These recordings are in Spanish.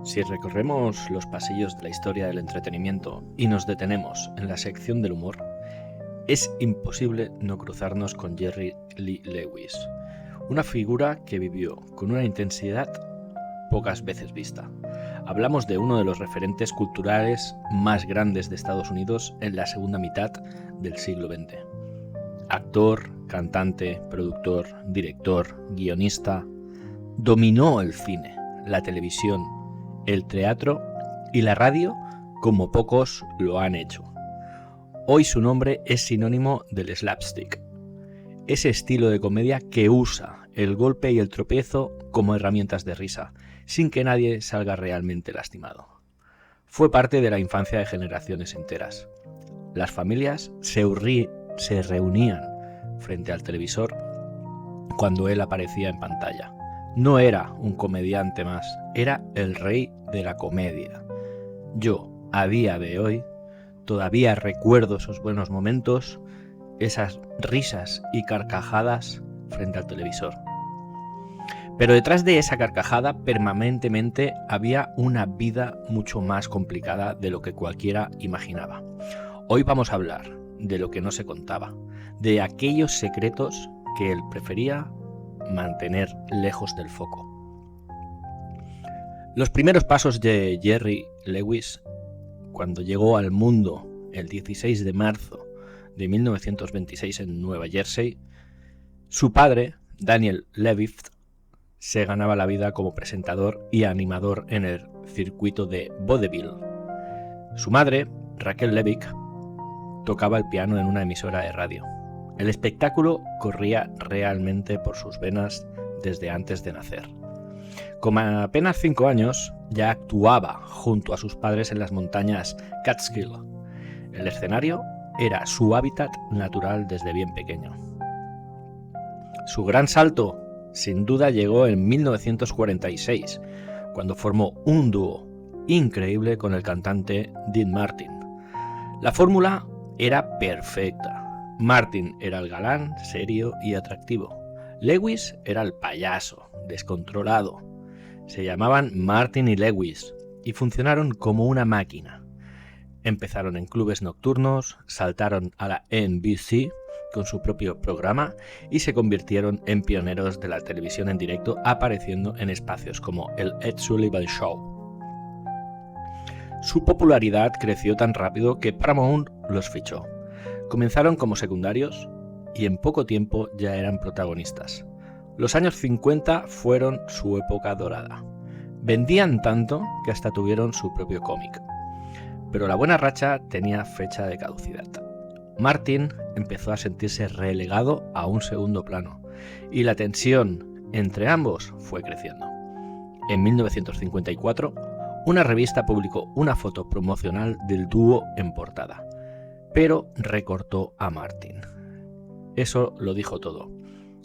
Si recorremos los pasillos de la historia del entretenimiento y nos detenemos en la sección del humor, es imposible no cruzarnos con Jerry Lee Lewis, una figura que vivió con una intensidad pocas veces vista. Hablamos de uno de los referentes culturales más grandes de Estados Unidos en la segunda mitad del siglo XX. Actor, cantante, productor, director, guionista, dominó el cine, la televisión, el teatro y la radio como pocos lo han hecho. Hoy su nombre es sinónimo del slapstick, ese estilo de comedia que usa el golpe y el tropiezo como herramientas de risa, sin que nadie salga realmente lastimado. Fue parte de la infancia de generaciones enteras. Las familias se reunían frente al televisor cuando él aparecía en pantalla. No era un comediante más, era el rey de la comedia. Yo, a día de hoy, todavía recuerdo esos buenos momentos, esas risas y carcajadas frente al televisor. Pero detrás de esa carcajada permanentemente había una vida mucho más complicada de lo que cualquiera imaginaba. Hoy vamos a hablar de lo que no se contaba, de aquellos secretos que él prefería mantener lejos del foco. Los primeros pasos de Jerry Lewis, cuando llegó al mundo el 16 de marzo de 1926 en Nueva Jersey, su padre, Daniel Levitt, se ganaba la vida como presentador y animador en el circuito de vaudeville. Su madre, Raquel Levick, tocaba el piano en una emisora de radio. El espectáculo corría realmente por sus venas desde antes de nacer. Con apenas 5 años ya actuaba junto a sus padres en las montañas Catskill. El escenario era su hábitat natural desde bien pequeño. Su gran salto, sin duda, llegó en 1946, cuando formó un dúo increíble con el cantante Dean Martin. La fórmula era perfecta. Martin era el galán, serio y atractivo. Lewis era el payaso, descontrolado. Se llamaban Martin y Lewis y funcionaron como una máquina. Empezaron en clubes nocturnos, saltaron a la NBC con su propio programa y se convirtieron en pioneros de la televisión en directo, apareciendo en espacios como el Ed Sullivan Show. Su popularidad creció tan rápido que Paramount los fichó. Comenzaron como secundarios y en poco tiempo ya eran protagonistas. Los años 50 fueron su época dorada. Vendían tanto que hasta tuvieron su propio cómic. Pero la buena racha tenía fecha de caducidad. Martin empezó a sentirse relegado a un segundo plano y la tensión entre ambos fue creciendo. En 1954, una revista publicó una foto promocional del dúo en portada, pero recortó a Martin. Eso lo dijo todo.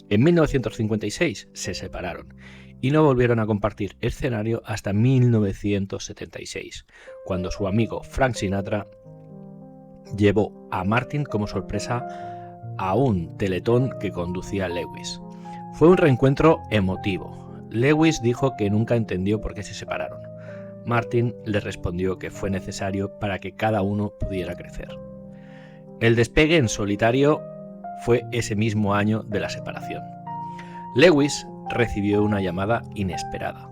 En 1956 se separaron y no volvieron a compartir escenario hasta 1976, cuando su amigo Frank Sinatra llevó a Martin como sorpresa a un teletón que conducía Lewis. Fue un reencuentro emotivo. Lewis dijo que nunca entendió por qué se separaron. Martin le respondió que fue necesario para que cada uno pudiera crecer. El despegue en solitario fue ese mismo año de la separación. Lewis recibió una llamada inesperada.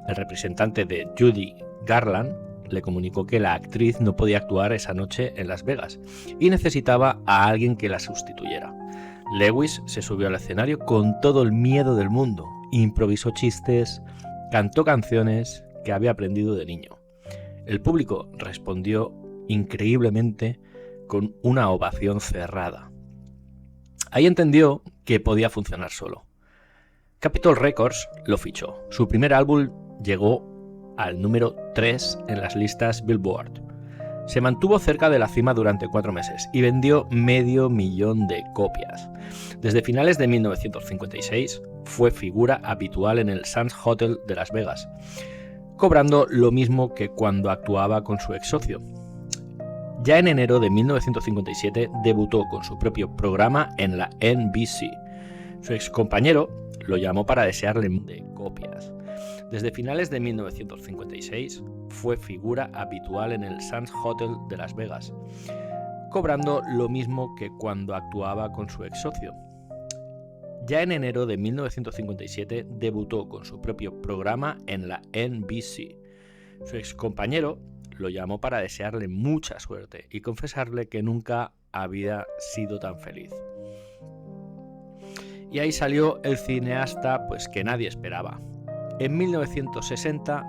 El representante de Judy Garland le comunicó que la actriz no podía actuar esa noche en Las Vegas y necesitaba a alguien que la sustituyera. Lewis se subió al escenario con todo el miedo del mundo, improvisó chistes, cantó canciones que había aprendido de niño. El público respondió increíblemente con una ovación cerrada. Ahí entendió que podía funcionar solo. Capitol Records lo fichó. Su primer álbum llegó al número 3 en las listas Billboard. Se mantuvo cerca de la cima durante 4 meses y vendió 500.000 de copias. Desde finales de 1956 fue figura habitual en el Sands Hotel de Las Vegas, cobrando lo mismo que cuando actuaba con su ex socio. Ya en enero de 1957 debutó con su propio programa en la NBC. Su ex compañero lo llamó para desearle de copias. Desde finales de 1956 fue figura habitual en el Sands Hotel de Las Vegas, cobrando lo mismo que cuando actuaba con su ex socio. Ya en enero de 1957 debutó con su propio programa en la NBC. Su ex compañero lo llamó para desearle mucha suerte y confesarle que nunca había sido tan feliz. Y ahí salió el cineasta pues que nadie esperaba. En 1960,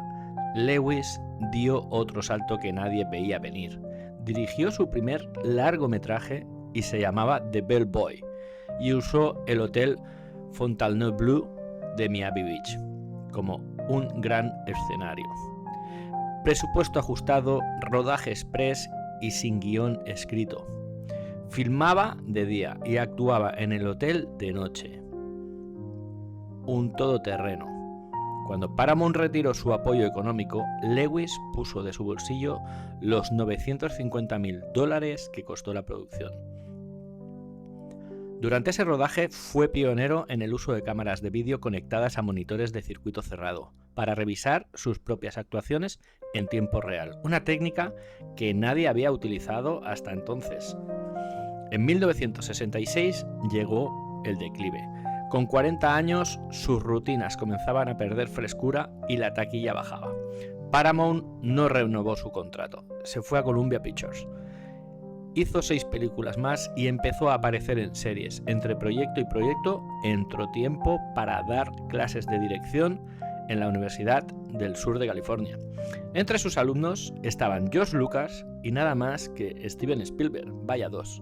Lewis dio otro salto que nadie veía venir. Dirigió su primer largometraje y se llamaba The Bellboy y usó el hotel Fontainebleau de Miami Beach como un gran escenario. Presupuesto ajustado, rodaje express y sin guión escrito. Filmaba de día y actuaba en el hotel de noche. Un todoterreno. Cuando Paramount retiró su apoyo económico, Lewis puso de su bolsillo los $950,000 que costó la producción. Durante ese rodaje fue pionero en el uso de cámaras de vídeo conectadas a monitores de circuito cerrado para revisar sus propias actuaciones en tiempo real, una técnica que nadie había utilizado hasta entonces. En 1966 llegó el declive. Con 40 años, sus rutinas comenzaban a perder frescura y la taquilla bajaba. Paramount no renovó su contrato, se fue a Columbia Pictures. Hizo 6 películas más y empezó a aparecer en series. Entre proyecto y proyecto entró tiempo para dar clases de dirección en la Universidad del Sur de California. Entre sus alumnos estaban George Lucas y nada más que Steven Spielberg, vaya dos.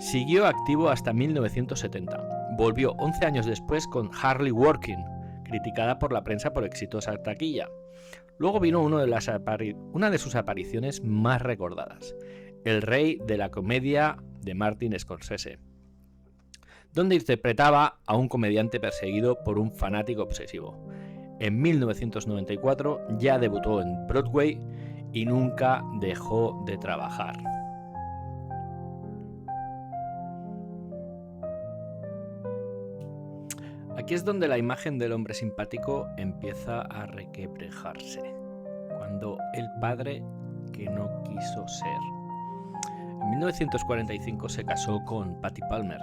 Siguió activo hasta 1970. Volvió 11 años después con Hardly Working, criticada por la prensa por exitosa taquilla. Luego vino una de sus apariciones más recordadas, El rey de la comedia de Martin Scorsese, donde interpretaba a un comediante perseguido por un fanático obsesivo. En 1994 ya debutó en Broadway y nunca dejó de trabajar. Aquí es donde la imagen del hombre simpático empieza a requebrajarse, cuando el padre que no quiso ser. En 1945 se casó con Patty Palmer.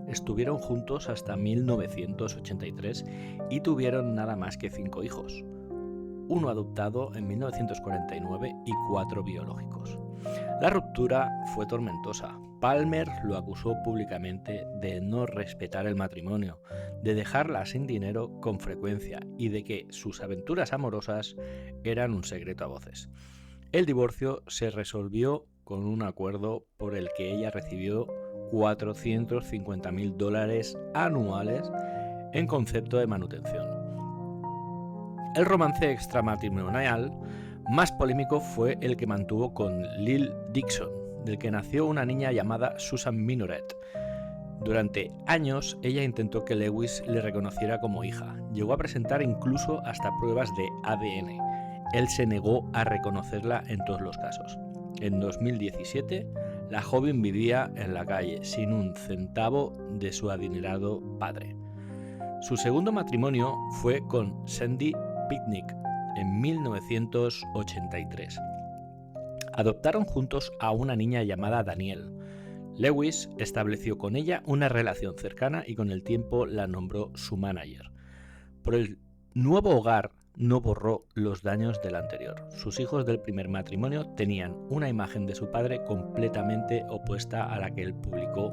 Estuvieron juntos hasta 1983 y tuvieron nada más que 5 hijos. Uno adoptado en 1949 y 4 biológicos. La ruptura fue tormentosa. Palmer lo acusó públicamente de no respetar el matrimonio, de dejarla sin dinero con frecuencia y de que sus aventuras amorosas eran un secreto a voces. El divorcio se resolvió con un acuerdo por el que ella recibió $450,000 anuales en concepto de manutención. El romance extramatrimonial más polémico fue el que mantuvo con Lil Dixon, del que nació una niña llamada Susan Minoret. Durante años ella intentó que Lewis le reconociera como hija. Llegó a presentar incluso hasta pruebas de ADN. Él se negó a reconocerla en todos los casos. En 2017, la joven vivía en la calle sin un centavo de su adinerado padre. Su segundo matrimonio fue con Sandy Picnic en 1983. Adoptaron juntos a una niña llamada Danielle. Lewis estableció con ella una relación cercana y con el tiempo la nombró su manager. Por el nuevo hogar no borró los daños del anterior. Sus hijos del primer matrimonio tenían una imagen de su padre completamente opuesta a la que el público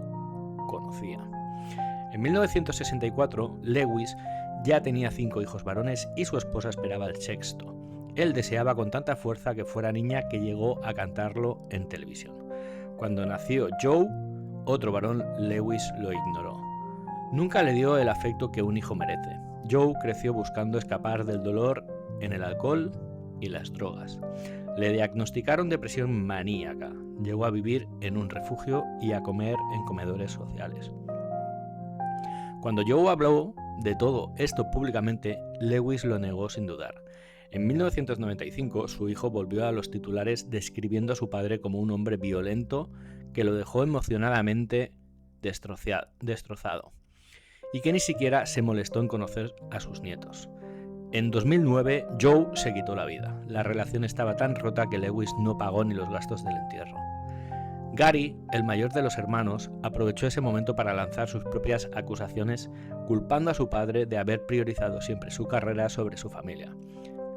conocía. En 1964, Lewis ya tenía 5 hijos varones y su esposa esperaba el sexto. Él deseaba con tanta fuerza que fuera niña que llegó a cantarlo en televisión. Cuando nació Joe, otro varón, Lewis lo ignoró. Nunca le dio el afecto que un hijo merece. Joe creció buscando escapar del dolor en el alcohol y las drogas. Le diagnosticaron depresión maníaca. Llegó a vivir en un refugio y a comer en comedores sociales. Cuando Joe habló de todo esto públicamente, Lewis lo negó sin dudar. En 1995, su hijo volvió a los titulares describiendo a su padre como un hombre violento que lo dejó emocionalmente destrozado y que ni siquiera se molestó en conocer a sus nietos. En 2009, Joe se quitó la vida. La relación estaba tan rota que Lewis no pagó ni los gastos del entierro. Gary, el mayor de los hermanos, aprovechó ese momento para lanzar sus propias acusaciones, culpando a su padre de haber priorizado siempre su carrera sobre su familia.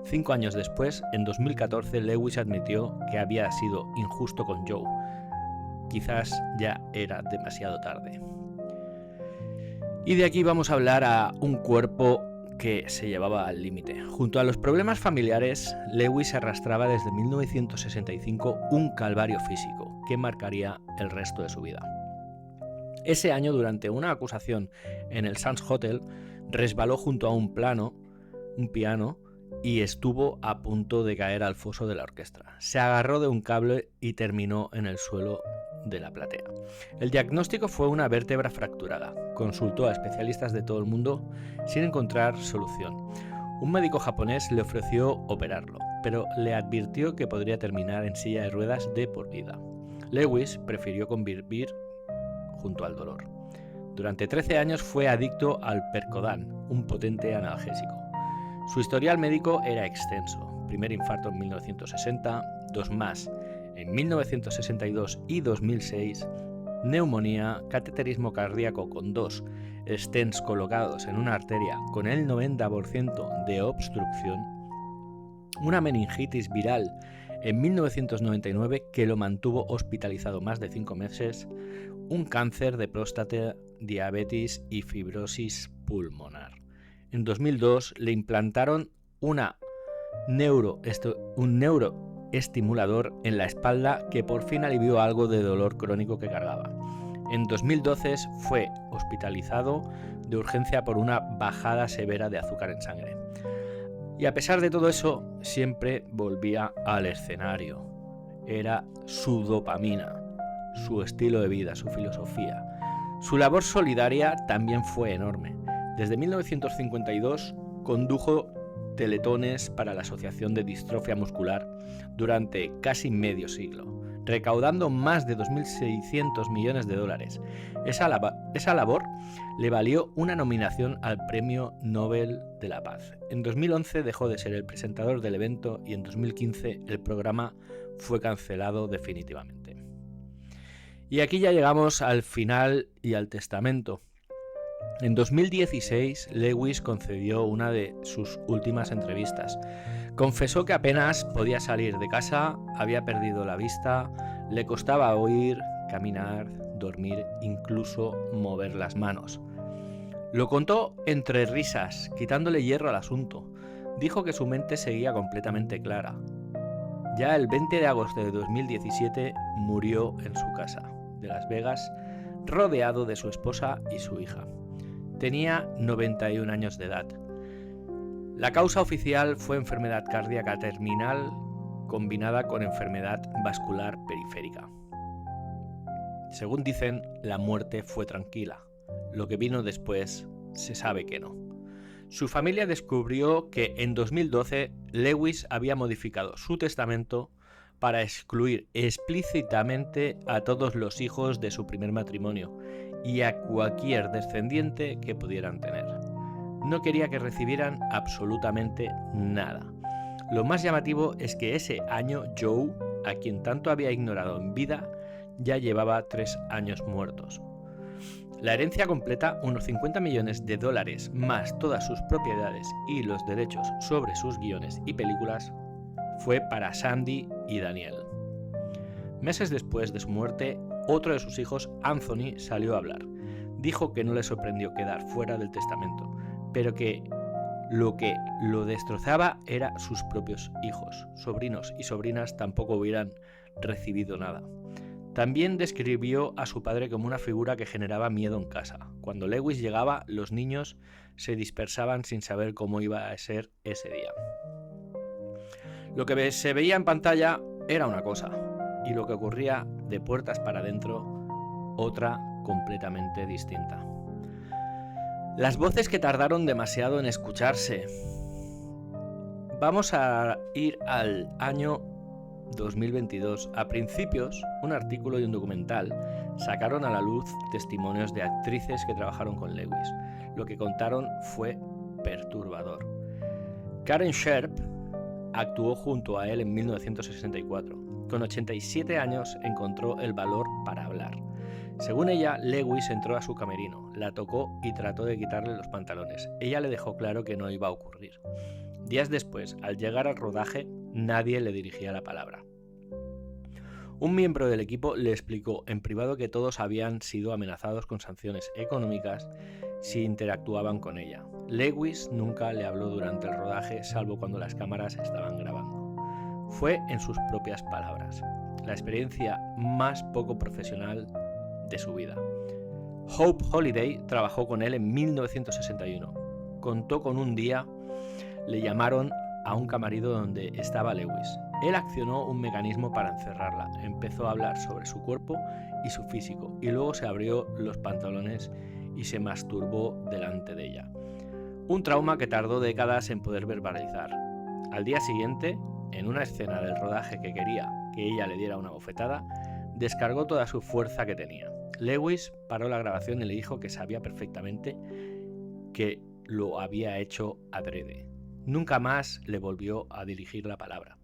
5 años después, en 2014, Lewis admitió que había sido injusto con Joe. Quizás ya era demasiado tarde. Y de aquí vamos a hablar a un cuerpo que se llevaba al límite. Junto a los problemas familiares, Lewis arrastraba desde 1965 un calvario físico que marcaría el resto de su vida. Ese año, durante una acusación en el Sands Hotel, resbaló junto a un piano, y estuvo a punto de caer al foso de la orquesta. Se agarró de un cable y terminó en el suelo de la platea. El diagnóstico fue una vértebra fracturada. Consultó a especialistas de todo el mundo sin encontrar solución. Un médico japonés le ofreció operarlo, pero le advirtió que podría terminar en silla de ruedas de por vida. Lewis prefirió convivir junto al dolor. Durante 13 años fue adicto al Percodan, un potente analgésico. Su historial médico era extenso. Primer infarto en 1960, 2 más en 1962 y 2006, neumonía, cateterismo cardíaco con 2 stents colocados en una arteria con el 90% de obstrucción, una meningitis viral en 1999 que lo mantuvo hospitalizado más de 5 meses, un cáncer de próstata, diabetes y fibrosis pulmonar. En 2002 le implantaron un neuroestimulador en la espalda que por fin alivió algo de dolor crónico que cargaba. En 2012 fue hospitalizado de urgencia por una bajada severa de azúcar en sangre. Y a pesar de todo eso, siempre volvía al escenario. Era su dopamina, su estilo de vida, su filosofía. Su labor solidaria también fue enorme. Desde 1952 condujo teletones para la Asociación de Distrofia Muscular durante casi medio siglo, recaudando más de 2.600 millones de dólares. Esa labor le valió una nominación al Premio Nobel de la Paz. En 2011 dejó de ser el presentador del evento y en 2015 el programa fue cancelado definitivamente. Y aquí ya llegamos al final y al testamento. En 2016, Lewis concedió una de sus últimas entrevistas. Confesó que apenas podía salir de casa, había perdido la vista, le costaba oír, caminar, dormir, incluso mover las manos. Lo contó entre risas, quitándole hierro al asunto. Dijo que su mente seguía completamente clara. Ya el 20 de agosto de 2017 murió en su casa de Las Vegas, rodeado de su esposa y su hija. Tenía 91 años de edad. La causa oficial fue enfermedad cardíaca terminal combinada con enfermedad vascular periférica. Según dicen, la muerte fue tranquila. Lo que vino después se sabe que no. Su familia descubrió que en 2012 Lewis había modificado su testamento para excluir explícitamente a todos los hijos de su primer matrimonio y a cualquier descendiente que pudieran tener. No quería que recibieran absolutamente nada. Lo más llamativo es que ese año Joe, a quien tanto había ignorado en vida, ya llevaba 3 años muertos. La herencia completa, unos 50 millones de dólares más todas sus propiedades y los derechos sobre sus guiones y películas, fue para Sandy y Daniel. Meses después de su muerte, otro de sus hijos, Anthony, salió a hablar. Dijo que no le sorprendió quedar fuera del testamento, pero que lo destrozaba era sus propios hijos. Sobrinos y sobrinas tampoco hubieran recibido nada. También describió a su padre como una figura que generaba miedo en casa. Cuando Lewis llegaba, los niños se dispersaban sin saber cómo iba a ser ese día. Lo que se veía en pantalla era una cosa, y lo que ocurría de puertas para adentro, otra completamente distinta. Las voces que tardaron demasiado en escucharse. Vamos a ir al año 2022. A principios, un artículo y un documental sacaron a la luz testimonios de actrices que trabajaron con Lewis. Lo que contaron fue perturbador. Karen Sharp actuó junto a él en 1964. Con 87 años encontró el valor para hablar. Según ella, Lewis entró a su camerino, la tocó y trató de quitarle los pantalones. Ella le dejó claro que no iba a ocurrir. Días después, al llegar al rodaje, nadie le dirigía la palabra. Un miembro del equipo le explicó en privado que todos habían sido amenazados con sanciones económicas si interactuaban con ella. Lewis nunca le habló durante el rodaje, salvo cuando las cámaras estaban grabando. Fue en sus propias palabras, la experiencia más poco profesional de su vida. Hope Holiday trabajó con él en 1961. Contó con un día, le llamaron a un camarino donde estaba Lewis. Él accionó un mecanismo para encerrarla, empezó a hablar sobre su cuerpo y su físico, y luego se abrió los pantalones y se masturbó delante de ella. Un trauma que tardó décadas en poder verbalizar. Al día siguiente, en una escena del rodaje que quería que ella le diera una bofetada, descargó toda su fuerza que tenía. Lewis paró la grabación y le dijo que sabía perfectamente que lo había hecho adrede. Nunca más le volvió a dirigir la palabra.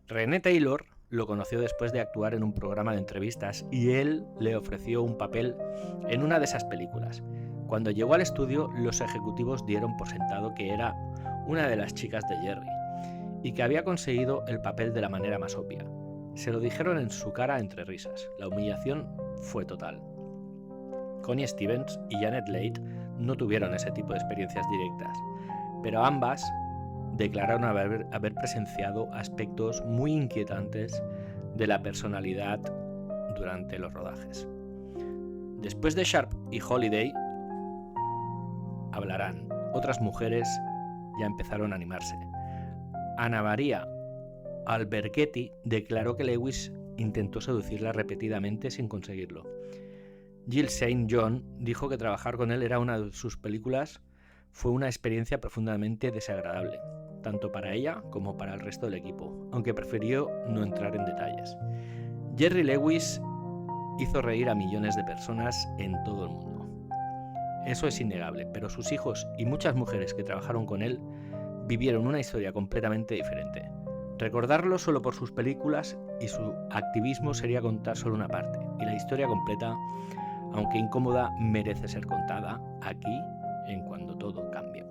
René Taylor lo conoció después de actuar en un programa de entrevistas y él le ofreció un papel en una de esas películas. Cuando llegó al estudio, los ejecutivos dieron por sentado que era una de las chicas de Jerry y que había conseguido el papel de la manera más obvia. Se lo dijeron en su cara entre risas. La humillación fue total. Connie Stevens y Janet Leigh no tuvieron ese tipo de experiencias directas, pero ambas declararon haber presenciado aspectos muy inquietantes de la personalidad durante los rodajes. Después de Sharp y Holiday hablarán, otras mujeres ya empezaron a animarse. Anna Maria Alberghetti declaró que Lewis intentó seducirla repetidamente sin conseguirlo. Jill St. John dijo que trabajar con él era una de sus películas fue una experiencia profundamente desagradable, tanto para ella como para el resto del equipo, aunque prefirió no entrar en detalles. Jerry Lewis hizo reír a millones de personas en todo el mundo. Eso es innegable, pero sus hijos y muchas mujeres que trabajaron con él vivieron una historia completamente diferente. Recordarlo solo por sus películas y su activismo sería contar solo una parte, y la historia completa, aunque incómoda, merece ser contada aquí en Cuando Todo Cambia.